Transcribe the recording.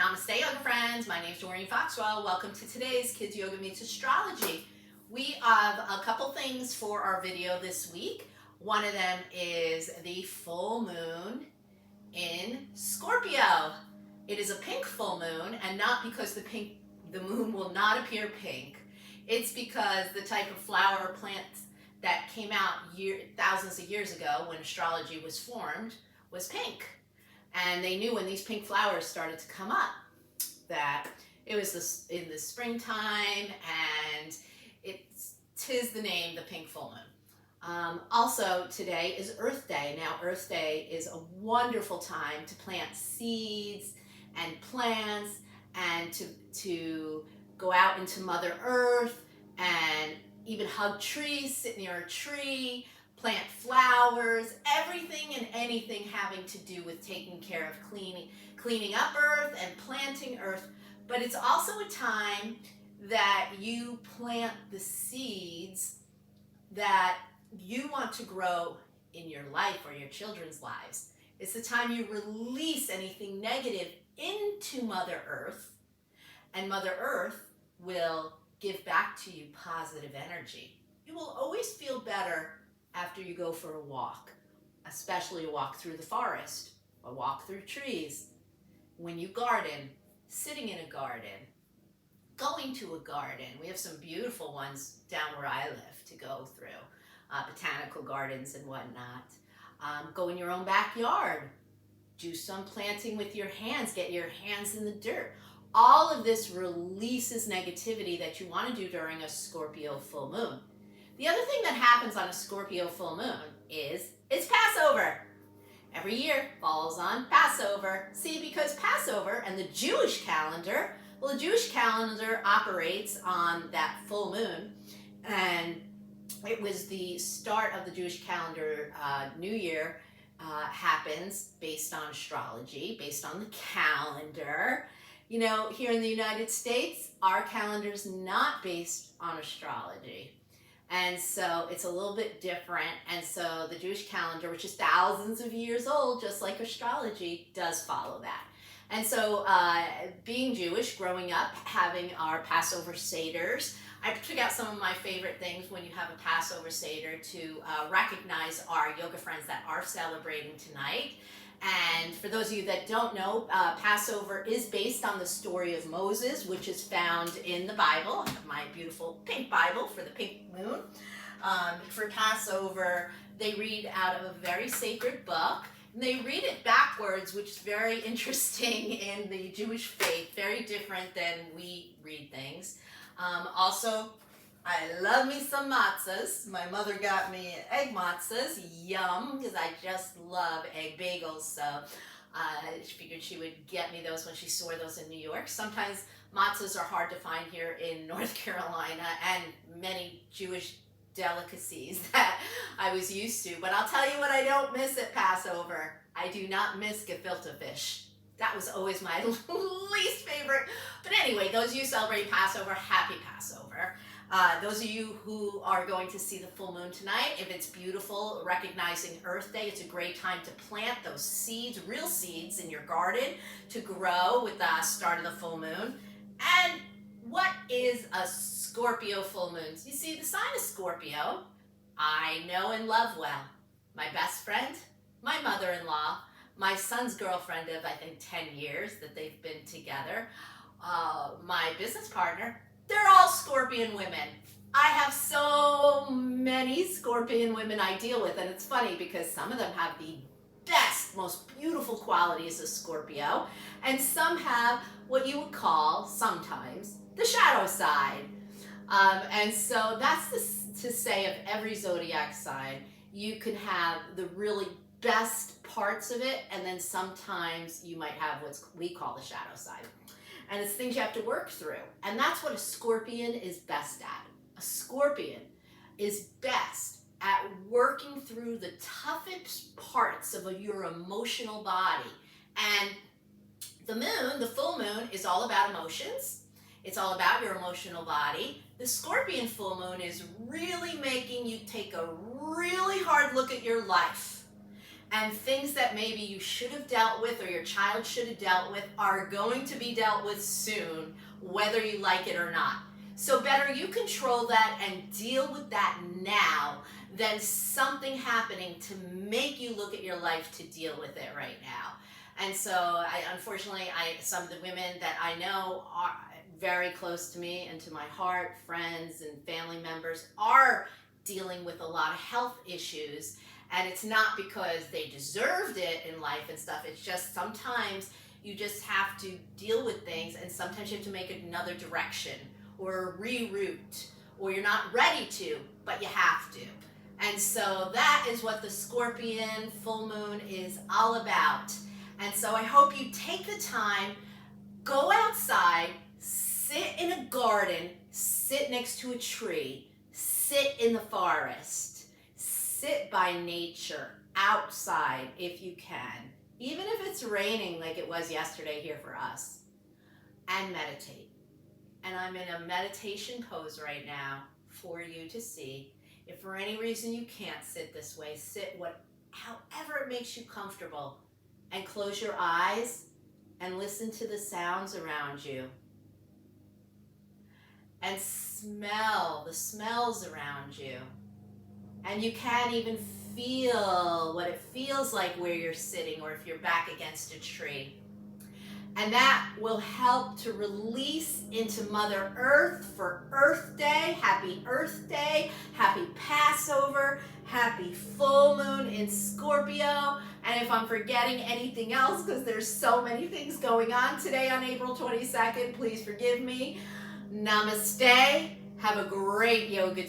Namaste, yoga friends. My name is Doreen Foxwell. Welcome to today's Kids Yoga Meets Astrology. We have a couple things for our video this week. One of them is the full moon in Scorpio. It is a pink full moon, and not because the moon will not appear pink. It's because the type of flower or plant that came out thousands of years ago when astrology was formed was pink. And they knew when these pink flowers started to come up that it was in the springtime, and tis the name, the pink full moon. Also, today is Earth Day. Now, Earth Day is a wonderful time to plant seeds and plants and to go out into Mother Earth and even hug trees, sit near a tree, plant flowers, everything and anything having to do with taking care of cleaning up Earth and planting Earth. But it's also a time that you plant the seeds that you want to grow in your life or your children's lives. It's the time you release anything negative into Mother Earth, and Mother Earth will give back to you positive energy. You will always feel better after you go for a walk, especially a walk through the forest, a walk through trees, when you garden, sitting in a garden, going to a garden. We have some beautiful ones down where I live to go through, botanical gardens and whatnot. Go in your own backyard, do some planting with your hands, get your hands in the dirt. All of this releases negativity that you want to do during a Scorpio full moon. The other thing that happens on a Scorpio full moon is it's Passover. Every year falls on Passover. See, because Passover and the Jewish calendar, well, the Jewish calendar operates on that full moon, and it was the start of the Jewish calendar. New Year happens based on astrology, based on the calendar. You know, here in the United States, our calendar is not based on astrology. And so it's a little bit different. And so the Jewish calendar, which is thousands of years old, just like astrology, does follow that. And so being Jewish, growing up, having our Passover Seders, I took out some of my favorite things when you have a Passover Seder to recognize our yoga friends that are celebrating tonight. And for those of you that don't know, Passover is based on the story of Moses, which is found in the Bible. I have my beautiful pink Bible for the pink moon. For Passover, they read out of a very sacred book. And they read it backwards, which is very interesting in the Jewish faith, very different than we read things. Also, I love me some matzahs. My mother got me egg matzahs, yum, because I just love egg bagels. So she figured she would get me those when she saw those in New York. Sometimes matzahs are hard to find here in North Carolina, and many Jewish delicacies that I was used to. But I'll tell you what I don't miss at Passover. I do not miss gefilte fish. That was always my least favorite. But anyway, those of you celebrating Passover, happy Passover. Those of you who are going to see the full moon tonight, if it's beautiful, recognizing Earth Day, it's a great time to plant those seeds, real seeds in your garden to grow with the start of the full moon. And what is a Scorpio full moon? You see, the sign of Scorpio, I know and love well. My best friend, my mother-in-law, my son's girlfriend of, I think, 10 years that they've been together, my business partner, they're all Scorpion women. I have so many Scorpion women I deal with, and it's funny because some of them have the best, most beautiful qualities of Scorpio, and some have what you would call, sometimes, the shadow side. And so that's to say of every zodiac sign, you can have the really best parts of it, and then sometimes you might have what we call the shadow side. And it's things you have to work through. And that's what a Scorpion is best at. A Scorpion is best at working through the toughest parts of your emotional body. And the moon, the full moon, is all about emotions. It's all about your emotional body. The Scorpion full moon is really making you take a really hard look at your life And things that maybe you should have dealt with or your child should have dealt with are going to be dealt with soon, whether you like it or not. So better you control that and deal with that now than something happening to make you look at your life to deal with it right now. And so unfortunately, some of the women that I know are very close to me and to my heart, friends and family members, are dealing with a lot of health issues. And it's not because they deserved it in life and stuff. It's just sometimes you just have to deal with things, and sometimes you have to make another direction or reroute, or you're not ready to, but you have to. And so that is what the Scorpion full moon is all about. And so I hope you take the time, go outside, sit in a garden, sit next to a tree, sit in the forest, sit by nature, outside if you can, even if it's raining like it was yesterday here for us, and meditate. And I'm in a meditation pose right now for you to see. If for any reason you can't sit this way, sit however it makes you comfortable, and close your eyes and listen to the sounds around you. And smell the smells around you. And you can even feel what it feels like where you're sitting, or if you're back against a tree. And that will help to release into Mother Earth for Earth Day. Happy Earth Day, happy Passover, happy full moon in Scorpio. And if I'm forgetting anything else, because there's so many things going on today on April 22nd, please forgive me. Namaste. Have a great yoga